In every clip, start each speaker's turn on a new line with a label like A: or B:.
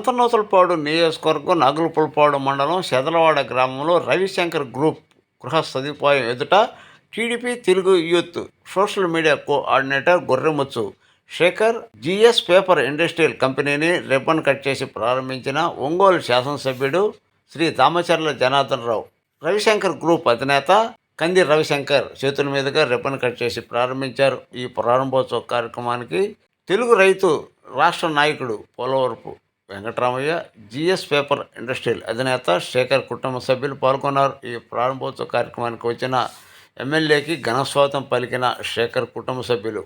A: సంతనూతలపాడు నియోజకవర్గం నాగులపులపాడు మండలం శెదలవాడ గ్రామంలో రవిశంకర్ గ్రూప్ గృహ సదుపాయం ఎదుట TDP Telugu youth social media coordinator Gorremuchu Sekhar GS paper industrial కంపెనీని రిబ్బన్ కట్ చేసి ప్రారంభించిన ఒంగోలు శాసనసభ్యుడు శ్రీ దామచర్ల జనార్దన్ రావు. రవిశంకర్ గ్రూప్ అధినేత కంది రవిశంకర్ చేతుల మీదుగా రిబ్బన్ కట్ చేసి ప్రారంభించారు. ఈ ప్రారంభోత్సవ కార్యక్రమానికి తెలుగు రైతు రాష్ట్ర నాయకుడు Polavarapu Venkataramaiah, GS paper industrial అధినేత శేఖర్ కుటుంబ సభ్యులు పాల్గొన్నారు. ఈ ప్రారంభోత్సవ కార్యక్రమానికి వచ్చిన ఎమ్మెల్యేకి ఘనస్వాగతం పలికిన శేఖర్ కుటుంబ సభ్యులు.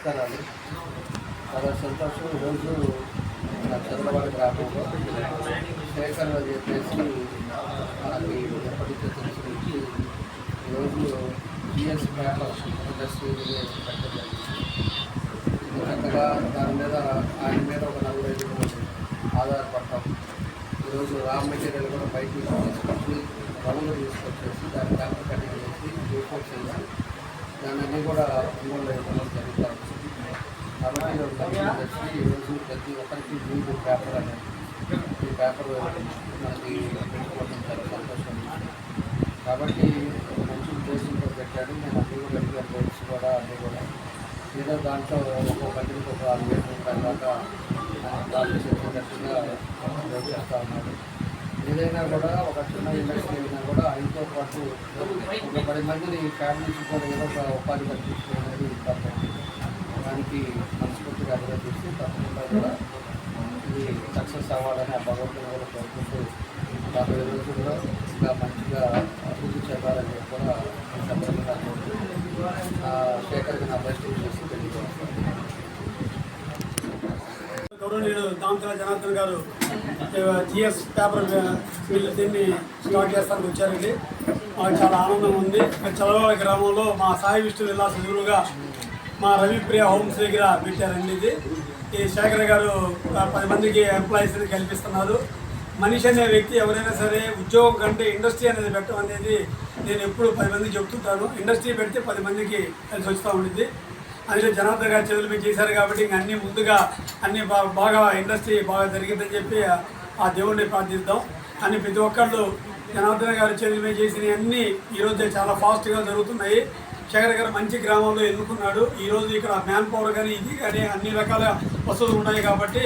B: నమస్కారాలు. చాలా సంతోషం. ఈరోజు నా చంద్రవాడ గ్రామంలో శేఖర్ అని చెప్పేసి మనకి ఎప్పటికీ తెలిసి వచ్చి ఈరోజు జిఎస్ పేపర్ ఇండస్ట్రీ పెట్టడం చక్కగా దాని మీద ఆయన మీద ఒక 45 ఆధారపడతాం. ఈరోజు రా మెటీరియల్ కూడా బయట తీసుకొచ్చి రంగులు తీసుకొచ్చేసి దాన్ని పేపర్ కటింగ్ చేసి రిపోర్ట్ చేసి దాన్ని అన్నీ కూడా అమలు ఇవ్వడం జరుగుతాం. కాబట్టి ఈరోజు ప్రతి ఒక్కరికి న్యూస్ పేపర్ అనేది ఈ పేపర్ మనకి పెట్టుకోవడం చాలా సంతోషం. కాబట్టి మంచి ఉద్దేశంతో పెట్టాడు. నేను అన్నీ కూడా అడిగాను, రేట్స్ కూడా అన్నీ కూడా ఏదో దాంట్లో ఒక్కొక్క గంటలకు ఒక 6,000 రూపాయల దాకా వాళ్ళు చేసేటట్టుగా చేస్తూ ఉన్నాడు. ఏదైనా కూడా ఒక చిన్న ఇండస్ట్రీ అయినా కూడా ఆయనతో పాటు ఒక 10 మందిని ఫ్యామిలీస్ కూడా ఏదో ఒక ఉపాధి కల్పించడం అనేది ఇంపార్టెంట్. దానికి మనస్ఫూర్తిగా అభినందిస్తూ తప్పకుండా కూడా ఇది సక్సెస్ అవ్వాలని ఆ భగవంతుని కూడా కోరుకుంటూ 50 రోజుల్లో ఇంకా మంచిగా అభివృద్ధి చెందాలని కూడా సందర్భంగా కోరుతూ శేఖర్కి నా బెస్ట్ చేసి తెలియజేస్తాను.
C: గౌరవనీయుడు దామచల జనార్దన్ గారు జిఎస్ పేపర్ వీళ్ళు దీన్ని స్టార్ట్ చేస్తానికి వచ్చారండి. మాకు చాలా ఆనందం ఉంది. చలవాడ గ్రామంలో మా సాయి విష్ణు విలాస్ ఎదురుగా మా రవిప్రియ హోమ్స్ దగ్గర పెట్టారండి. ఈ శేఖర్ గారు 10 మందికి ఎంప్లాయీస్ని కల్పిస్తున్నారు. మనిషి అనే వ్యక్తి ఎవరైనా సరే ఉద్యోగం కంటే ఇండస్ట్రీ అనేది పెట్టడం అనేది నేను ఎప్పుడు 10 మందికి చెప్తుంటాను. ఇండస్ట్రీ పెడితే 10 మందికి కలిసి వస్తూ ఉంటుంది. అందులో జనార్దన్ గారు చేతులు మీద చేశారు కాబట్టి ఇంక అన్నీ ముందుగా అన్నీ బాగా ఇండస్ట్రీ బాగా జరిగిందని చెప్పి ఆ దేవుడిని ప్రార్థిద్దాం. అని ప్రతి ఒక్కళ్ళు జనార్దన్ గారు చేతుల మీద చేసినవి అన్నీ ఈరోజు చాలా ఫాస్ట్గా జరుగుతున్నాయి. శేఖర్ గారు మంచి గ్రామంలో ఎన్నుకున్నాడు. ఈరోజు ఇక్కడ మ్యాన్ పవర్ కానీ ఇది కానీ అన్ని రకాల వసతులు ఉన్నాయి కాబట్టి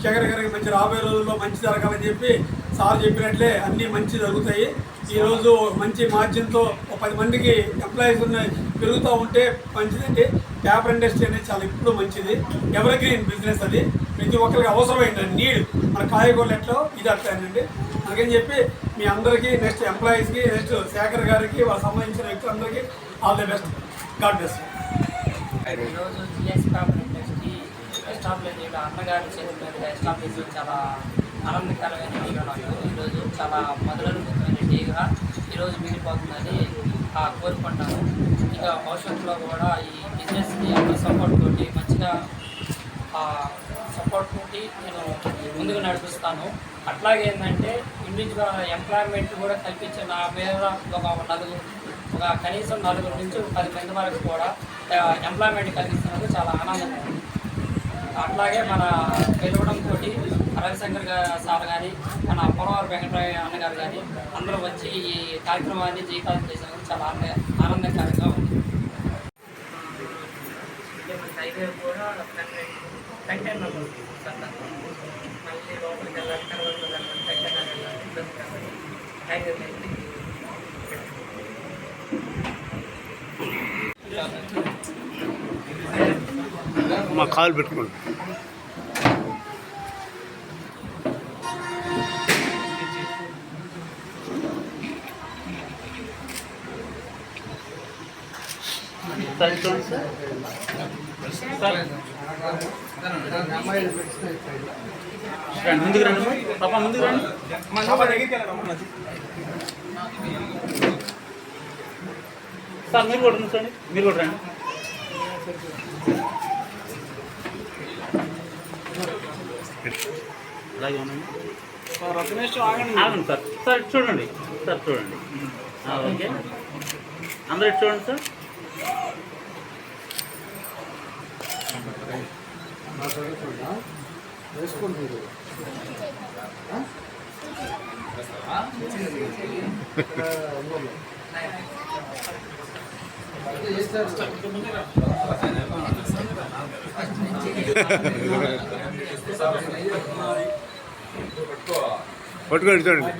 C: శేఖర్ గారికి మంచి రాబోయే రోజుల్లో మంచి జరగాలని చెప్పి సార్ చెప్పినట్లే అన్నీ మంచి జరుగుతాయి. ఈరోజు మంచి మార్జిన్తో 10 మందికి ఎంప్లాయీస్ ఉన్నాయి పెరుగుతూ ఉంటే మంచిదండి. పేపర్ ఇండస్ట్రీ అనేది చాలా ఇప్పుడు మంచిది. ఎవర్ గ్రీన్ బిజినెస్ అది ప్రతి ఒక్కరికి అవసరమైంది నీడ్. మన కాయగూరలు ఎట్లో ఇది అట్లేనండి. అందుకని చెప్పి మీ అందరికీ నెక్స్ట్ ఎంప్లాయీస్కి నెక్స్ట్ శేఖర్ గారికి వాళ్ళకి సంబంధించిన వ్యక్తులందరికీ all the best. God bless.
D: ఈరోజు జిఎస్ పేపర్ ఇండస్ట్రీ ఎస్టాబ్లిష్ చేయడం అన్నగారి చేతుల్లో ఎస్టాబ్లిష్ చాలా ఆనందకరమైన డేగా నాకు ఈరోజు చాలా మొదలనుకుంటున్న డేగా ఈరోజు మిగిలిపోతుందని కోరుకుంటాను. ఇంకా భవిష్యత్తులో కూడా ఈ బిజినెస్ని అందరూ సపోర్ట్ తోటి మంచిగా సపోర్ట్ తోటి నేను ముందుకు నడిపిస్తాను. అట్లాగే ఏంటంటే ఇండివిజువల్ ఎంప్లాయ్మెంట్ కూడా కల్పించే నా మీద ఒక కనీసం 4 నుంచి 10 మంది వరకు కూడా ఎంప్లాయ్మెంట్ కలిగిస్తున్నందుకు చాలా ఆనందంగా ఉంది. అట్లాగే మన పిలవడంతో రవిశంకర్ సార్ కానీ మన పొరవారు వెంకటరాయ అన్నగారు కానీ అందరూ వచ్చి ఈ కార్యక్రమాన్ని జీవితాలు చేసినందుకు చాలా ఆనందకరంగా ఉంది. హైవే కూడా కంటైనర్ మళ్ళీ లోపలికి వెళ్ళాలి, తర్వాత కంటైనర్ వెళ్ళాలి, ఇబ్బంది కాబట్టి హైవే వెళ్ళి
A: మా కాలు పెట్టుకోండి.
E: ముందుకు రండి పాప, ముందుకు రండి. సార్ మీరు కూడా చూడండి, మీరు కూడా రండి. అలాగే ఉండండి ఆగండి సార్. సార్ ఇటు చూడండి, సార్ చూడండి. ఓకే, అందరూ ఇటు చూడండి సార్.
B: వేసుకుంటుంది
A: పట్టుకోండి చూడండి.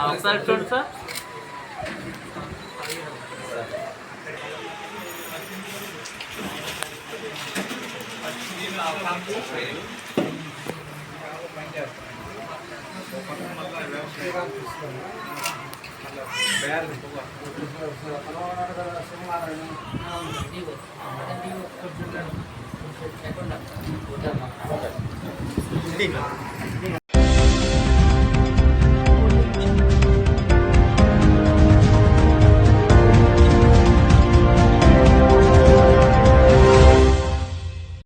E: ఒకసారి చూడండి సార్.
B: ఓకే